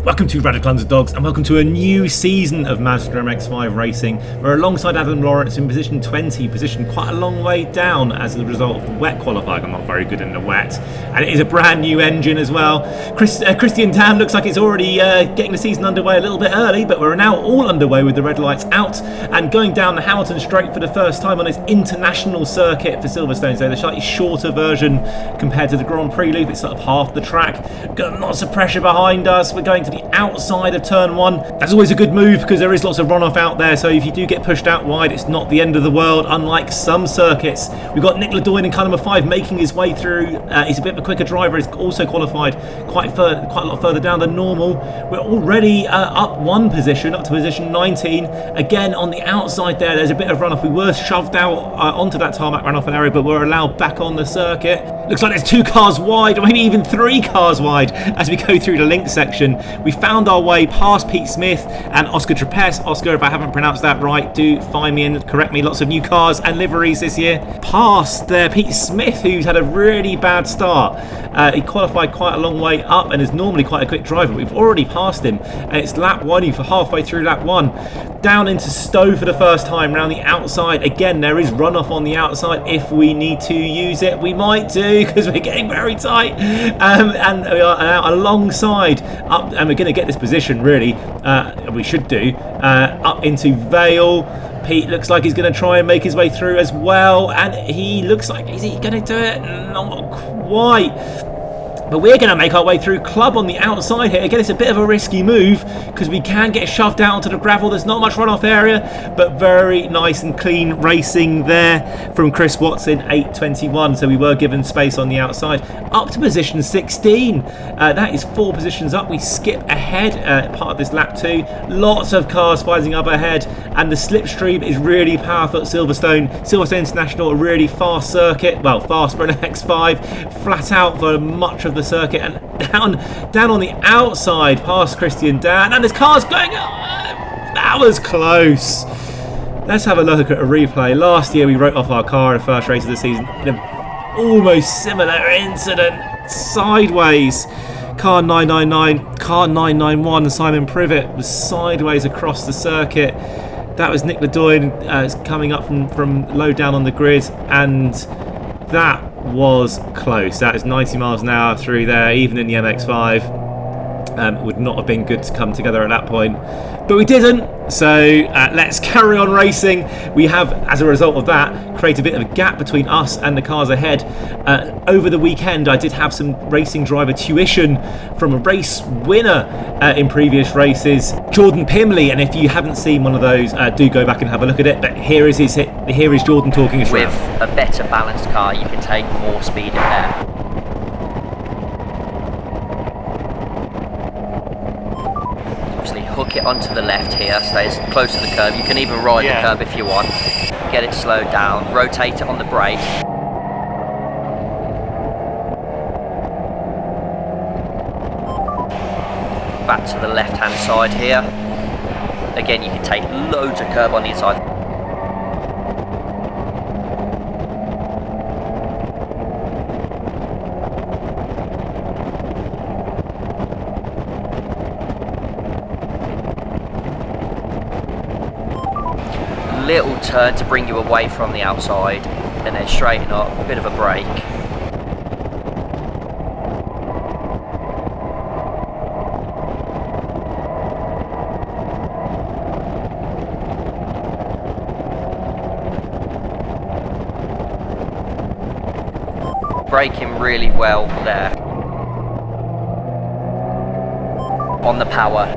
Welcome to Radical Underdogs and welcome to a new season of Mazda MX-5 racing. We're alongside Adam Lawrence in position 20, positioned quite a long way down as a result of the wet qualifying. I'm not very good in the wet. And it is a brand new engine as well. Christian Dan looks like it's already getting the season underway a little bit early, but we're now all underway with the red lights out and going down the Hamilton Straight for the first time on this international circuit for Silverstone. So the slightly shorter version compared to the Grand Prix loop. It's sort of half the track. Got lots of pressure behind us. We're going to the outside of turn one. That's always a good move because there is lots of runoff out there, so if you do get pushed out wide, it's not the end of the world, unlike some circuits. We've got Nick Ledoyen in car number 5 making his way through. He's a bit of a quicker driver. He's also qualified quite a lot further down than normal. We're already up one position, up to position 19. Again, on the outside there's a bit of runoff. We were shoved out onto that tarmac runoff area, but we're allowed back on the circuit. Looks like there's 2 cars wide, or maybe even 3 cars wide as we go through the link section. We found our way past Pete Smith and Oscar Trapez. Oscar, if I haven't pronounced that right, do find me and correct me. Lots of new cars and liveries this year. Past Pete Smith, who's had a really bad start. He qualified quite a long way up and is normally quite a quick driver. We've already passed him, and it's lap 1 for halfway through lap 1. Down into Stowe for the first time, round the outside. Again, there is runoff on the outside. If we need to use it, we might do, because we're getting very tight. And we are now alongside up, and we're going to get this position really. We should do up into Vale. Pete looks like he's going to try and make his way through as well, and he looks like, is he going to do it? Not quite. But we're going to make our way through Club on the outside here. Again, it's a bit of a risky move because we can get shoved out onto the gravel. There's not much runoff area, but very nice and clean racing there from Chris Watson, 8:21. So we were given space on the outside. Up to position 16. That is 4 positions up. We skip ahead part of this lap 2. Lots of cars fighting up ahead, and the slipstream is really powerful at Silverstone. Silverstone International, a really fast circuit. Well, fast for an MX-5. Flat out for much of the circuit, and down on the outside past Christian Dan, and there's cars going. That was close. Let's have a look at a replay. Last year we wrote off our car in the first race of the season in an almost similar incident. Sideways, car 999, car 991, and Simon Privet was sideways across the circuit. That was Nick Ledoyen coming up from low down on the grid, and that was close. That is 90 miles an hour through there, even in the MX-5. Would not have been good to come together at that point, but we didn't. So let's carry on racing. We have, as a result of that, created a bit of a gap between us and the cars ahead. Over the weekend, I did have some racing driver tuition from a race winner in previous races, Jordan Pimley. And if you haven't seen one of those, do go back and have a look at it. But here is Jordan talking. With a better balanced car, you can take more speed in there. Hook it onto the left here, stays close to the curb. You can even ride the curb if you want. Get it slowed down, rotate it on the brake. Back to the left hand side here. Again, you can take loads of curb on the inside. Little turn to bring you away from the outside, and then straighten up, a bit of a brake. Braking really well there. On the power.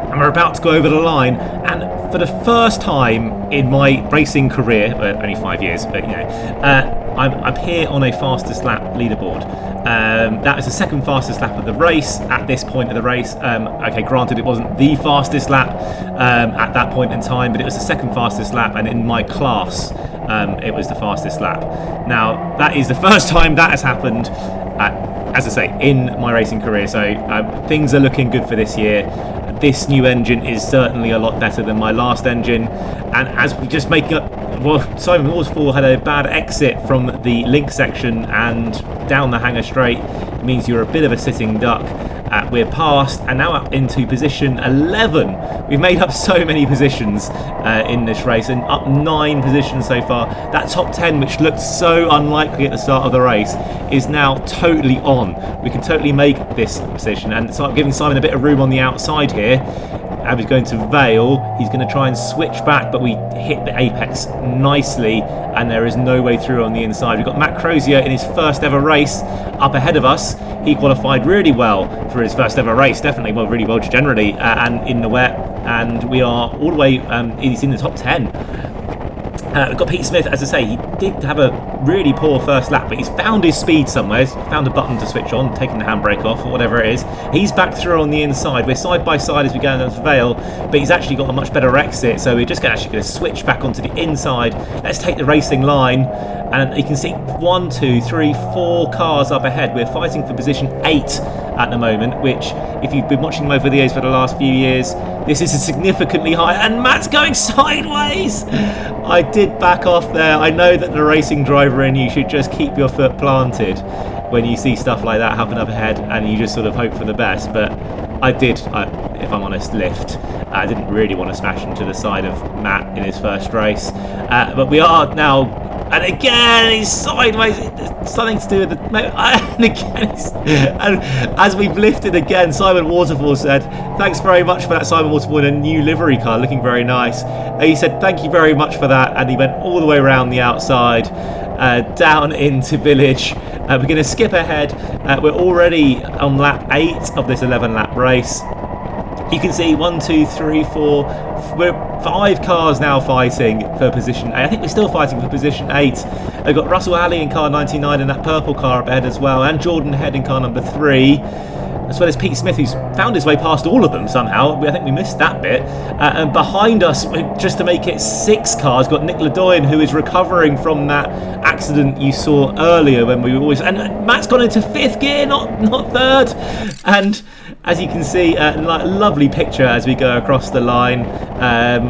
And we're about to go over the line, and for the first time in my racing career, well, only 5 years, but you know, I'm here on a fastest lap leaderboard. That is the second fastest lap of the race at this point of the race. Okay, granted it wasn't the fastest lap at that point in time, but it was the second fastest lap, and in my class it was the fastest lap. Now that is the first time that has happened, as I say, in my racing career, so things are looking good for this year. This new engine is certainly a lot better than my last engine, and as we just making up, well, Simon Horsfall had a bad exit from the link section and down the hanger straight. It means you're a bit of a sitting duck. We're past and now up into position 11. We've made up so many positions in this race, and up 9 positions so far. That top 10, which looked so unlikely at the start of the race, is now totally on. We can totally make this position, and so I'm giving Simon a bit of room on the outside here. Abby's going to Vale. He's going to try and switch back, but we hit the apex nicely, and there is no way through on the inside. We've got Matt Crozier in his first ever race up ahead of us. He qualified really well for his first ever race, definitely, well, really well generally, and in the wet, and we are all the way, he's in the top 10. We've got Pete Smith, as I say, he did have a really poor first lap, but he's found his speed somewhere. He's found a button to switch on, taking the handbrake off, or whatever it is. He's back through on the inside. We're side by side as we go down to Vale, but he's actually got a much better exit, so we're just actually going to switch back onto the inside. Let's take the racing line, and you can see 1, 2, 3, 4 cars up ahead. We're fighting for position 8 at the moment, which, if you've been watching my videos for the last few years, this is significantly higher, and Matt's going sideways. I did back off there. I know that the racing driver in you should just keep your foot planted when you see stuff like that happen up ahead, and you just sort of hope for the best, but I did, if I'm honest, lift. I didn't really want to smash into the side of Matt in his first race, but we are now, and again he's sideways. It's something to do with the, and again and as we've lifted again, Simon Waterfall said, thanks very much for that, Simon Waterfall, in a new livery car, looking very nice. He said thank you very much for that, and he went all the way around the outside, down into Village. We're going to skip ahead. We're already on lap 8 of this 11 lap race. You can see 1, 2, 3, 4. We're 5 cars now fighting for position 8. I think we're still fighting for position 8. We've got Russell Alley in car 99 and that purple car up ahead as well, and Jordan Head in car number 3, as well as Pete Smith, who's found his way past all of them somehow. I think we missed that bit. And behind us, just to make it 6 cars, got Nick Ledoyen, who is recovering from that accident you saw earlier when we were always... And Matt's gone into 5th gear, not 3rd. And as you can see, lovely picture as we go across the line.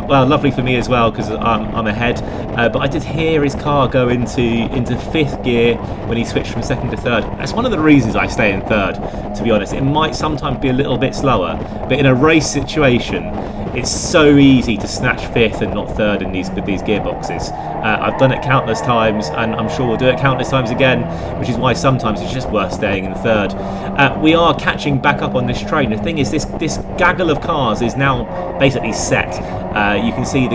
Well, lovely for me as well, because I'm ahead. But I did hear his car go into 5th gear when he switched from 2nd to 3rd. That's one of the reasons I stay in 3rd, to be honest. It might sometimes be a little bit slower, but in a race situation, it's so easy to snatch 5th and not 3rd in with these gearboxes. I've done it countless times, and I'm sure we'll do it countless times again, which is why sometimes it's just worth staying in 3rd. We are catching back up on this train. The thing is, this gaggle of cars is now basically set. You can see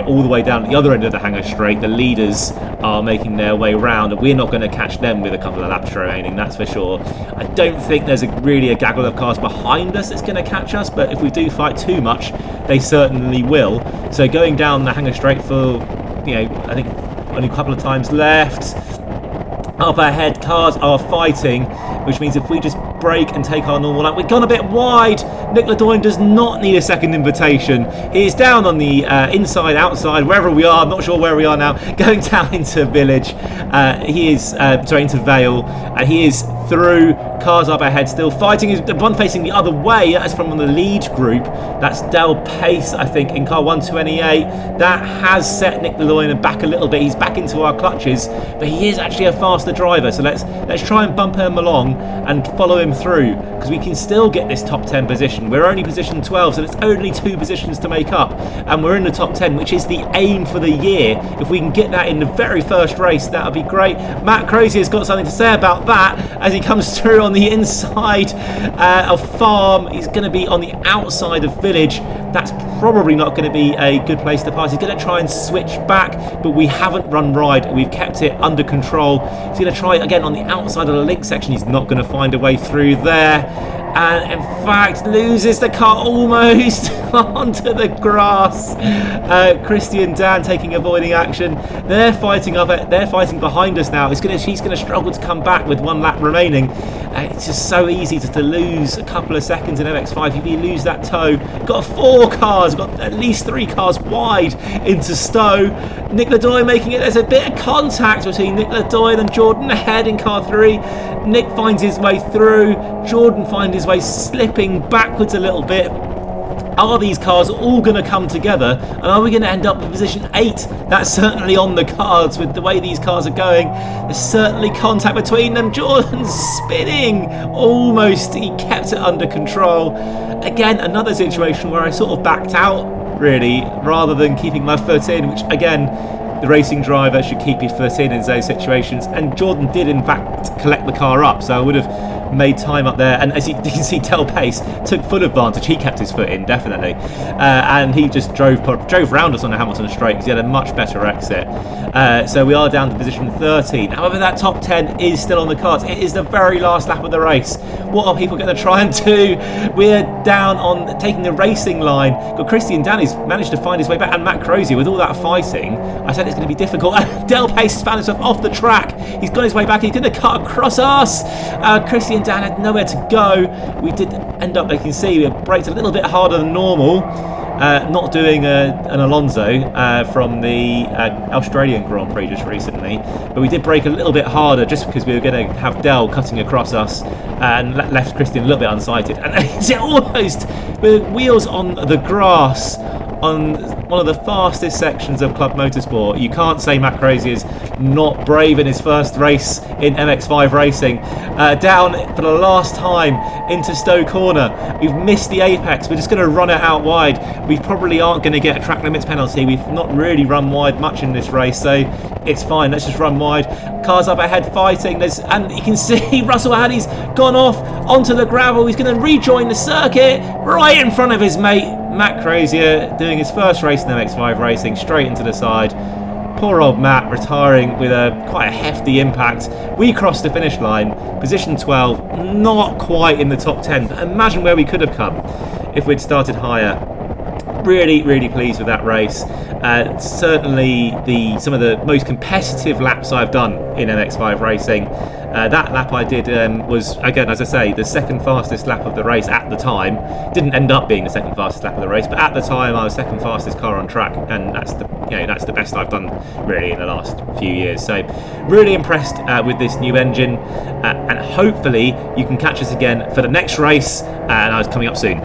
all the way down at the other end of the hangar straight, the leaders are making their way round, and we're not going to catch them with a couple of laps remaining, that's for sure. I don't think there's really a gaggle of cars behind us that's going to catch us, but if we do fight too much, they certainly will. So going down the hangar straight for, I think only a couple of times left. Up ahead, cars are fighting, which means if we just brake and take our normal lap, we've gone a bit wide. Nick Ledoyen does not need a second invitation. He is down on the inside, outside, wherever we are. I'm not sure where we are now. Going down into Village. He is, into Vale. And he is through. Cars up ahead still fighting. The one facing the other way, that's from the lead group. That's Del Pace, I think, in car 128. That has set Nick Ledoyen back a little bit. He's back into our clutches, but he is actually a faster driver. So let's try and bump him along and follow him through, because we can still get this top 10 position. We're only position 12, so it's only 2 positions to make up, and we're in the top 10, which is the aim for the year. If we can get that in the very first race, that would be great. Matt Crozier's got something to say about that as he comes through on the inside of Farm. He's going to be on the outside of Village. That's probably not going to be a good place to pass. He's going to try and switch back, but we haven't run wide. We've kept it under control. He's going to try again on the outside of the link section. He's not going to find a way through there, and in fact loses the car almost onto the grass. Christian Dan taking avoiding action. They're fighting behind us now. She's going to struggle to come back with 1 lap remaining. It's just so easy to lose a couple of seconds in MX-5 if you lose that toe. Got 4 cars, got at least 3 cars wide into Stowe. Nick Ledoyen making it. There's a bit of contact between Nick Ledoyen and Jordan ahead in car 3. Nick finds his way through. Jordan finds his way slipping backwards a little bit. Are these cars all going to come together, and are we going to end up in position 8? That's certainly on the cards with the way these cars are going. There's certainly contact between them. Jordan's spinning. Almost, he kept it under control. Again, another situation where I sort of backed out, really, rather than keeping my foot in, which again, the racing driver should keep his foot in those situations. And Jordan did, in fact, collect the car up, so I would have made time up there. And as you can see, Del Pace took full advantage. He kept his foot in, definitely, and he just drove round us on the Hamilton straight because he had a much better exit. So we are down to position 13. However, that top 10 is still on the cards. It is the very last lap of the race. What are people going to try and do? We're down on taking the racing line. Got Christian Danny's managed to find his way back, and Matt Crozier, with all that fighting, I said it's going to be difficult. Del Pace has found himself off the track. He's got his way back. He's going to cut across us. Christian Dan had nowhere to go. We did end up, you can see, we braked a little bit harder than normal. Not doing an Alonso from the Australian Grand Prix just recently, but we did brake a little bit harder just because we were going to have Del cutting across us and left Christian a little bit unsighted. And it's almost with wheels on the grass on one of the fastest sections of Club Motorsport. You can't say Matt Crozier is not brave in his first race in MX-5 racing. Down for the last time into Stowe Corner. We've missed the apex. We're just going to run it out wide. We probably aren't going to get a track limits penalty. We've not really run wide much in this race, so it's fine. Let's just run wide. Cars up ahead fighting. And you can see Russell Haddy's gone off onto the gravel. He's going to rejoin the circuit right in front of his mate Matt Crozier, doing his first race in MX-5 racing, straight into the side. Poor old Matt retiring with quite a hefty impact. We crossed the finish line, position 12, not quite in the top 10. But imagine where we could have come if we'd started higher. Really, really pleased with that race. Certainly some of the most competitive laps I've done in MX-5 racing. That lap I did was, again, as I say, the second fastest lap of the race at the time. Didn't end up being the second fastest lap of the race, but at the time I was second fastest car on track, and that's the best I've done really in the last few years. So really impressed with this new engine, and hopefully you can catch us again for the next race, and it's coming up soon.